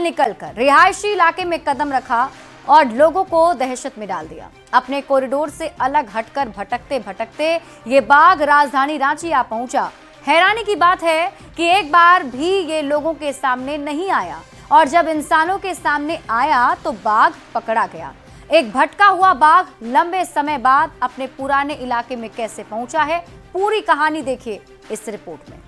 निकलकर रिहायशी इलाके में कदम रखा और लोगों को दहशत में डाल दिया। अपने कॉरिडोर से अलग हटकर भटकते भटकते ये बाघ राजधानी रांची आ पहुंचा। हैरानी की बात है कि एक बार भी ये लोगों के सामने नहीं आया और जब इंसानों के सामने आया तो बाघ पकड़ा गया। एक भटका हुआ बाघ लंबे समय बाद अपने पुराने इलाके में कैसे पहुंचा है, पूरी कहानी देखिए इस रिपोर्ट में।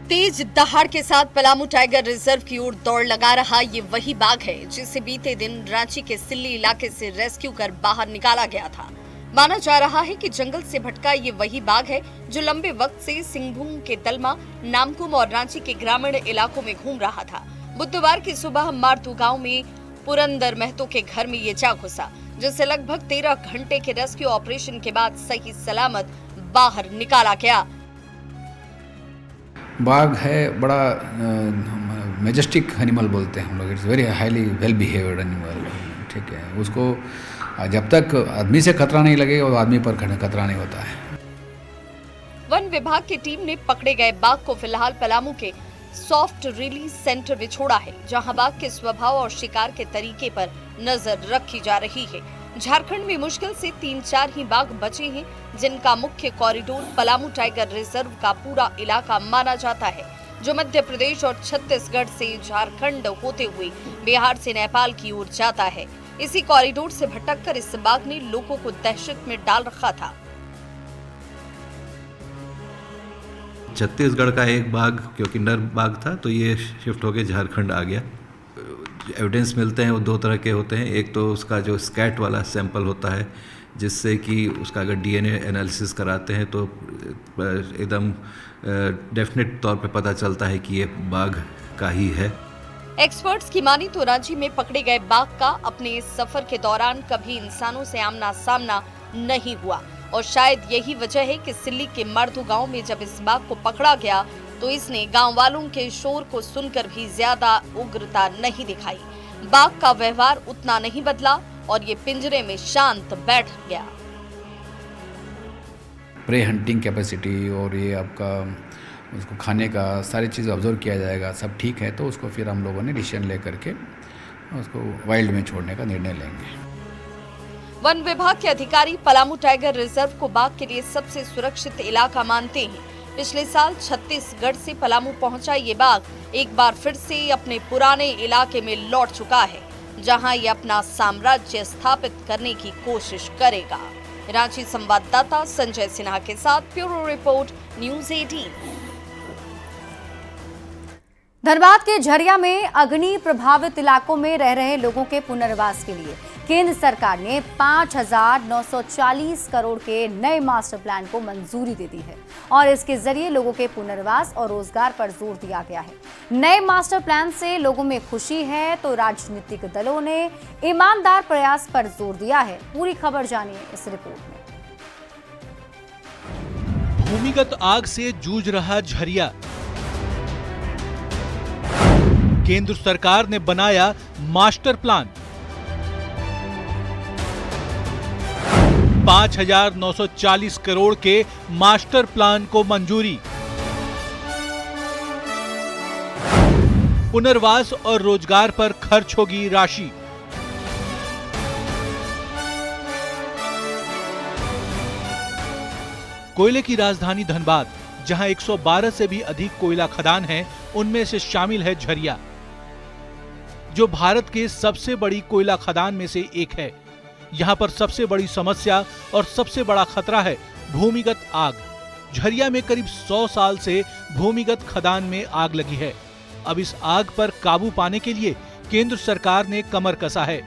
तेज दहाड़ के साथ पलामू टाइगर रिजर्व की ओर दौड़ लगा रहा ये वही बाघ है जिसे बीते दिन रांची के सिल्ली इलाके से रेस्क्यू कर बाहर निकाला गया था। माना जा रहा है कि जंगल से भटका ये वही बाघ है जो लंबे वक्त से सिंहभूम के दलमा, नामकुम और रांची के ग्रामीण इलाकों में घूम रहा था। बुधवार की सुबह मारतू गांव में पुरंदर महतो के घर में ये जा घुसा, जिसे लगभग 13 घंटे के रेस्क्यू ऑपरेशन के बाद सही सलामत बाहर निकाला गया। बाघ है बड़ा मेजेस्टिक एनिमल बोलते हैं हम लोग। It's very highly well behaved animal. ठीक है, उसको जब तक आदमी से खतरा नहीं लगे और आदमी पर खतरा नहीं होता है। वन विभाग की टीम ने पकड़े गए बाघ को फिलहाल पलामू के सॉफ्ट रिलीज सेंटर में छोड़ा है, जहां बाघ के स्वभाव और शिकार के तरीके पर नजर रखी जा रही है। झारखंड में मुश्किल से 3-4 ही बाघ बचे हैं, जिनका मुख्य कॉरिडोर पलामू टाइगर रिजर्व का पूरा इलाका माना जाता है, जो मध्य प्रदेश और छत्तीसगढ़ से झारखंड होते हुए बिहार से नेपाल की ओर जाता है। इसी कॉरिडोर से भटककर इस बाघ ने लोगों को दहशत में डाल रखा था। छत्तीसगढ़ का एक बाघ क्योंकि नर बाघ था तो ये शिफ्ट होकर झारखंड आ गया। एविडेंस मिलते हैं वो 2 तरह के होते हैं। एक तो उसका जो स्कैट वाला सैंपल होता है, जिससे कि उसका अगर डीएनए एनालिसिस कराते हैं तो एकदम डेफिनेट तौर पे पता चलता है कि ये बाघ का ही है। एक्सपर्ट्स की मानी तो रांची में पकड़े गए बाघ का अपने इस सफर के दौरान कभी इंसानों से आमना सामना नहीं हुआ और शायद यही वजह है कि सिल्ली के मर्दू गांव में जब इस बाघ को पकड़ा गया तो इसने गांव वालों के शोर को सुनकर भी ज्यादा उग्रता नहीं दिखाई। बाघ का व्यवहार उतना नहीं बदला और ये पिंजरे में शांत बैठ गया। प्रे हंटिंग कैपेसिटी और ये आपका उसको खाने का सारी चीज़ ऑब्जर्व किया जाएगा, सब ठीक है तो उसको फिर हम लोगों ने डिसीजन ले करके उसको वाइल्ड में छोड़ने का निर्णय लेंगे। वन विभाग के अधिकारी पलामू टाइगर रिजर्व को बाघ के लिए सबसे सुरक्षित इलाका मानते हैं। पिछले साल छत्तीसगढ़ से पलामू पहुंचा ये बाघ एक बार फिर से अपने पुराने इलाके में लौट चुका है, जहां ये अपना साम्राज्य स्थापित करने की कोशिश करेगा। रांची संवाददाता संजय सिन्हा के साथ ब्यूरो रिपोर्ट न्यूज़ 18। धनबाद के झरिया में अग्नि प्रभावित इलाकों में रह रहे लोगों के पुनर्वास के लिए केंद्र सरकार ने 5,940 करोड़ के नए मास्टर प्लान को मंजूरी दे दी है और इसके जरिए लोगों के पुनर्वास और रोजगार पर जोर दिया गया है। नए मास्टर प्लान से लोगों में खुशी है तो राजनीतिक दलों ने ईमानदार प्रयास पर जोर दिया है। पूरी खबर जानिए इस रिपोर्ट में। भूमिगत आग से जूझ रहा झरिया। केंद्र सरकार ने बनाया मास्टर प्लान। 5,940 करोड़ के मास्टर प्लान को मंजूरी। पुनर्वास और रोजगार पर खर्च होगी राशि। कोयले की राजधानी धनबाद, जहां 112 से भी अधिक कोयला खदान हैं, उनमें से शामिल है झरिया, जो भारत के सबसे बड़ी कोयला खदान में से एक है। यहां पर सबसे बड़ी समस्या और सबसे बड़ा खतरा है भूमिगत आग। झरिया में करीब 100 साल से भूमिगत खदान में आग लगी है। अब इस आग पर काबू पाने के लिए केंद्र सरकार ने कमर कसा है।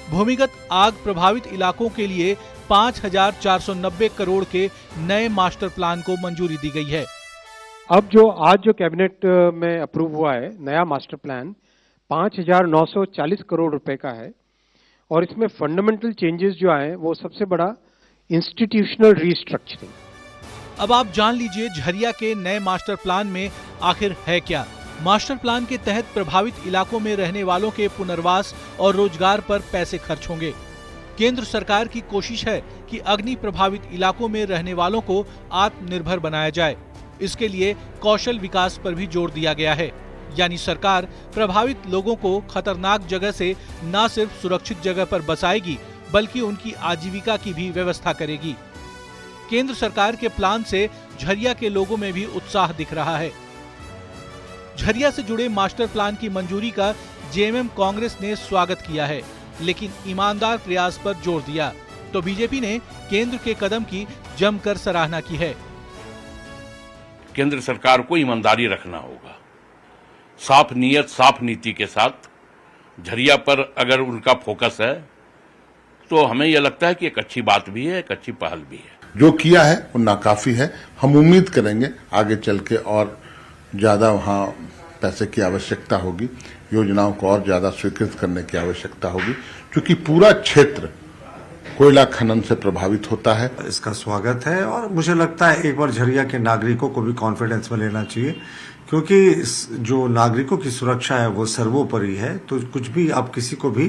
भूमिगत आग प्रभावित इलाकों के लिए 5,490 करोड़ के नए मास्टर प्लान को मंजूरी दी गई है। अब आज जो कैबिनेट में अप्रूव हुआ है नया मास्टर प्लान 5,940 करोड़ रुपए का है और इसमें फंडामेंटल चेंजेस जो आए वो सबसे बड़ा इंस्टीट्यूशनल रीस्ट्रक्चरिंग। अब आप जान लीजिए झरिया के नए मास्टर प्लान में आखिर है क्या। मास्टर प्लान के तहत प्रभावित इलाकों में रहने वालों के पुनर्वास और रोजगार पर पैसे खर्च होंगे। केंद्र सरकार की कोशिश है कि अग्नि प्रभावित इलाकों में रहने वालों को आत्मनिर्भर बनाया जाए। इसके लिए कौशल विकास पर भी जोर दिया गया है, यानी सरकार प्रभावित लोगों को खतरनाक जगह से न सिर्फ सुरक्षित जगह पर बसाएगी बल्कि उनकी आजीविका की भी व्यवस्था करेगी। केंद्र सरकार के प्लान से झरिया के लोगों में भी उत्साह दिख रहा है। झरिया से जुड़े मास्टर प्लान की मंजूरी का जेएमएम कांग्रेस ने स्वागत किया है, लेकिन ईमानदार प्रयास पर जोर दिया तो बीजेपी ने केंद्र के कदम की जमकर सराहना की है। केंद्र सरकार को ईमानदारी रखना होगा, साफ नीयत साफ नीति के साथ झरिया पर अगर उनका फोकस है तो हमें यह लगता है कि एक अच्छी बात भी है, एक अच्छी पहल भी है। जो किया है वो नाकाफी है। हम उम्मीद करेंगे आगे चल के और ज्यादा वहाँ पैसे की आवश्यकता होगी, योजनाओं को और ज्यादा स्वीकृत करने की आवश्यकता होगी, क्योंकि पूरा क्षेत्र कोयला खनन से प्रभावित होता है। इसका स्वागत है और मुझे लगता है एक बार झरिया के नागरिकों को भी कॉन्फिडेंस में लेना चाहिए, क्योंकि जो नागरिकों की सुरक्षा है वो सर्वोपरि है। तो कुछ भी आप किसी को भी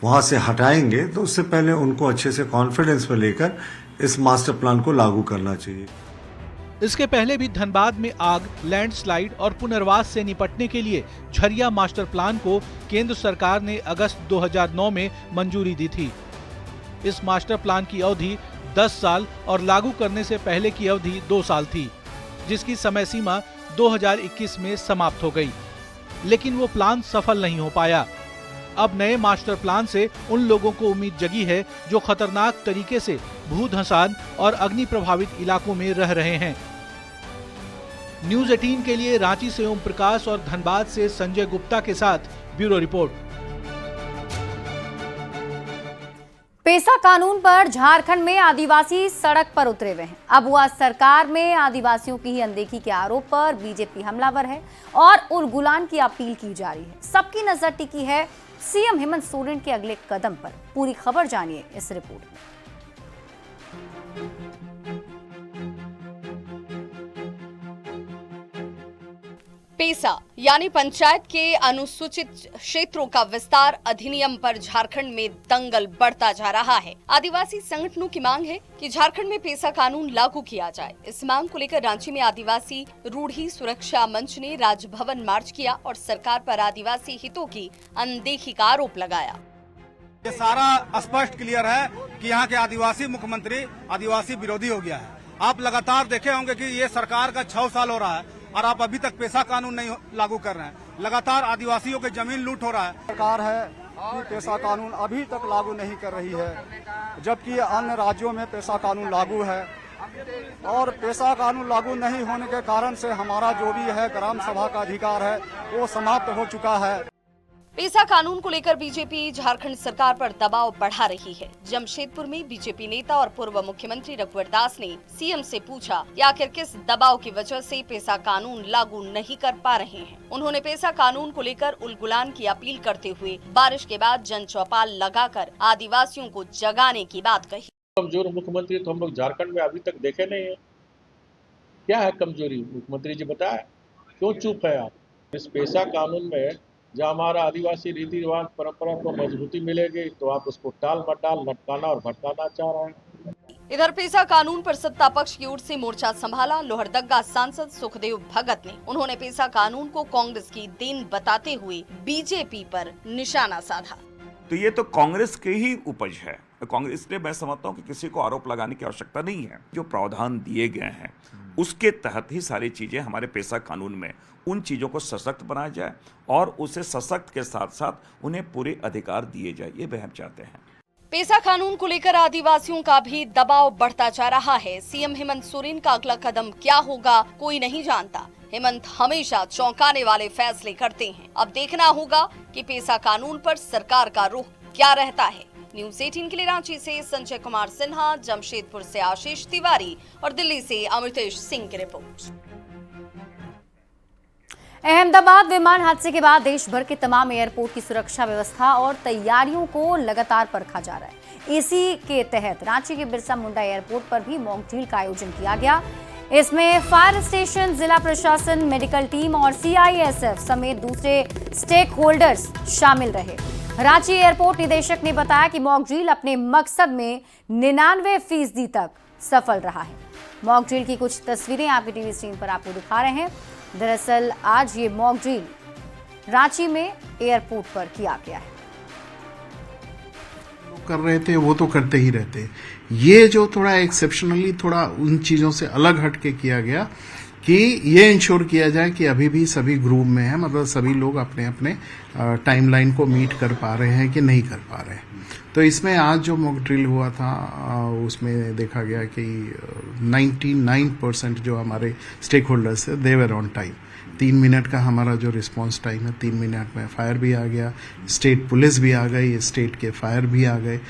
वहां से हटाएंगे तो उससे पहले उनको अच्छे से कॉन्फिडेंस में लेकर इस मास्टर प्लान को लागू करना चाहिए। इसके पहले भी धनबाद में आग, लैंडस्लाइड और पुनर्वास से निपटने के लिए झरिया मास्टर प्लान को केंद्र सरकार ने अगस्त 2009 में मंजूरी दी थी। इस मास्टर प्लान की अवधि 10 साल और लागू करने से पहले की अवधि 2 साल थी, जिसकी समय सीमा 2021 में समाप्त हो गई, लेकिन वो प्लान सफल नहीं हो पाया। अब नए मास्टर प्लान से उन लोगों को उम्मीद जगी है जो खतरनाक तरीके से भू धंसान और अग्नि प्रभावित इलाकों में रह रहे हैं। न्यूज़ 18 के लिए रांची से ओम प्रकाश और धनबाद से संजय गुप्ता के साथ ब्यूरो रिपोर्ट। पेसा कानून पर झारखंड में आदिवासी सड़क पर उतरे हुए हैं। अब हुआ सरकार में आदिवासियों की ही अनदेखी के आरोप पर बीजेपी हमलावर है और उलगुलान की अपील की जा रही है। सबकी नजर टिकी है सीएम हेमंत सोरेन के अगले कदम पर। पूरी खबर जानिए इस रिपोर्ट में। पेसा यानी पंचायत के अनुसूचित क्षेत्रों का विस्तार अधिनियम पर झारखंड में दंगल बढ़ता जा रहा है। आदिवासी संगठनों की मांग है कि झारखंड में पेसा कानून लागू किया जाए। इस मांग को लेकर रांची में आदिवासी रूढ़ी सुरक्षा मंच ने राजभवन मार्च किया और सरकार पर आदिवासी हितों की अनदेखी का आरोप लगाया। ये सारा स्पष्ट क्लियर है कि यहाँ के आदिवासी मुख्यमंत्री आदिवासी विरोधी हो गया है। आप लगातार देखे होंगे कि ये सरकार का 6 साल हो रहा है और आप अभी तक पेसा कानून नहीं लागू कर रहे हैं। लगातार आदिवासियों की जमीन लूट हो रहा है। सरकार है कि पेसा कानून अभी तक लागू नहीं कर रही है, जबकि अन्य राज्यों में पेसा कानून लागू है और पेसा कानून लागू नहीं होने के कारण से हमारा जो भी है ग्राम सभा का अधिकार है वो समाप्त हो चुका है। पेसा कानून को लेकर बीजेपी झारखंड सरकार पर दबाव बढ़ा रही है। जमशेदपुर में बीजेपी नेता और पूर्व मुख्यमंत्री रघुवर दास ने सीएम से पूछा कि आखिर किस दबाव की वजह से पेसा कानून लागू नहीं कर पा रहे हैं। उन्होंने पेसा कानून को लेकर उलगुलान की अपील करते हुए बारिश के बाद जन चौपाल लगाकर आदिवासियों को जगाने की बात कही। कमजोर मुख्यमंत्री तो हम लोग झारखंड में अभी तक देखे नहीं है। क्या है कमजोरी, मुख्यमंत्री जी बताए, क्यों चुप है आप? इस पेसा कानून में जहाँ हमारा आदिवासी रीति रिवाज परंपरा को मजबूती मिलेगी तो आप उसको टाल मटाल लटकाना और भटकाना चाह रहे हैं। इधर पेसा कानून पर सत्ता पक्ष की ओर से मोर्चा संभाला लोहरदगा सांसद सुखदेव भगत ने। उन्होंने पेसा कानून को कांग्रेस की देन बताते हुए बीजेपी पर निशाना साधा। तो ये तो कांग्रेस की ही उपज है। कांग्रेस ने, मैं समझता हूँ कि किसी को आरोप लगाने की आवश्यकता नहीं है। जो प्रावधान दिए गए हैं उसके तहत ही सारी चीजें हमारे पेसा कानून में उन चीजों को सशक्त बनाया जाए और उसे सशक्त के साथ साथ उन्हें पूरे अधिकार दिए जाए, ये वह हम चाहते हैं। पेसा कानून को लेकर आदिवासियों का भी दबाव बढ़ता जा रहा है। सीएम हेमंत सोरेन का अगला कदम क्या होगा कोई नहीं जानता। हेमंत हमेशा चौंकाने वाले फैसले करते हैं। अब देखना होगा कि पेसा कानून पर सरकार का रुख क्या रहता है। न्यूज़ 18 के लिए रांची से संजय कुमार सिन्हा, जमशेदपुर से आशीष तिवारी और दिल्ली से अमृतेश सिंह की रिपोर्ट। अहमदाबाद विमान हादसे के बाद देश भर के तमाम एयरपोर्ट की सुरक्षा व्यवस्था और तैयारियों को लगातार परखा जा रहा है। इसी के तहत रांची के बिरसा मुंडा एयरपोर्ट पर भी मॉक ड्रिल का आयोजन किया गया। इसमें फायर स्टेशन, जिला प्रशासन, मेडिकल टीम और सीआईएसएफ समेत दूसरे स्टेक होल्डर्स शामिल रहे। रांची एयरपोर्ट निदेशक ने बताया कि मॉक ड्रिल अपने मकसद में 99% तक सफल रहा है। मॉक ड्रिल की कुछ तस्वीरें आपकी टीवी स्क्रीन पर आपको दिखा रहे हैं। दरअसल आज ये मॉक ड्रिल रांची में एयरपोर्ट पर किया गया है। कर रहे थे वो तो करते ही रहते, ये जो थोड़ा एक्सेप्शनली थोड़ा उन चीजों से अलग हटके किया गया कि ये इंश्योर किया जाए कि अभी भी सभी ग्रुप में है, मतलब सभी लोग अपने अपने टाइमलाइन को मीट कर पा रहे हैं कि नहीं कर पा रहे हैं। तो इसमें आज जो मॉक ड्रिल हुआ था उसमें देखा गया कि 99% जो हमारे स्टेक होल्डर्स है दे वर ऑन टाइम। 3 मिनट का हमारा जो रिस्पांस टाइम है, 3 मिनट में फायर भी आ गया, स्टेट पुलिस भी आ गई, स्टेट के फायर भी आ गए।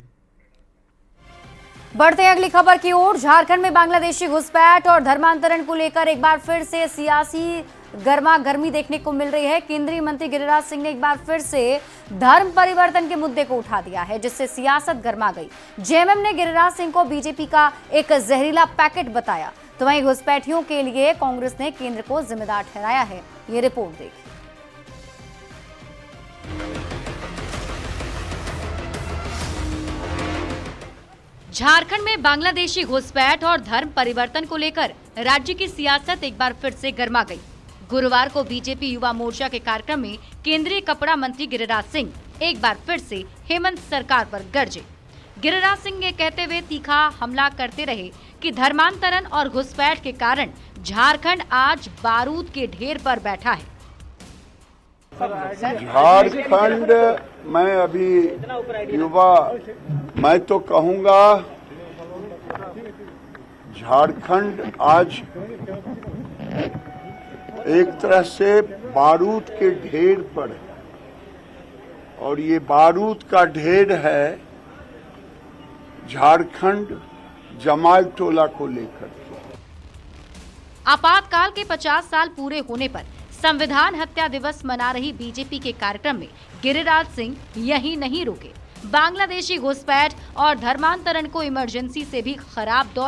बढ़ते हैं अगली खबर की ओर। झारखंड में बांग्लादेशी घुसपैठ और धर्मांतरण को लेकर एक बार फिर से सियासी गर्मा गर्मी देखने को मिल रही है। केंद्रीय मंत्री गिरिराज सिंह ने एक बार फिर से धर्म परिवर्तन के मुद्दे को उठा दिया है, जिससे सियासत गर्मा गई। जेएमएम ने गिरिराज सिंह को बीजेपी का एक जहरीला पैकेट बताया, तो वहीं घुसपैठियों के लिए कांग्रेस ने केंद्र को जिम्मेदार ठहराया है। ये रिपोर्ट देखिए। झारखंड में बांग्लादेशी घुसपैठ और धर्म परिवर्तन को लेकर राज्य की सियासत एक बार फिर से गर्मा गई। गुरुवार को बीजेपी युवा मोर्चा के कार्यक्रम में केंद्रीय कपड़ा मंत्री गिरिराज सिंह एक बार फिर से हेमंत सरकार पर गरजे। गिरिराज सिंह ने कहते हुए तीखा हमला करते रहे कि धर्मांतरण और घुसपैठ के कारण झारखंड आज बारूद के ढेर पर बैठा है। झारखंड में अभी युवा, मैं तो कहूंगा झारखंड आज एक तरह से बारूद के ढेर पर है, और ये बारूद का ढेर है झारखंड जमाल टोला को लेकर। आपातकाल के 50 साल पूरे होने पर संविधान हत्या दिवस मना रही बीजेपी के कार्यक्रम में गिरिराज सिंह यही नहीं रुके। बांग्लादेशी घुसपैठ और धर्मांतरण को इमरजेंसी से भी खराब दौर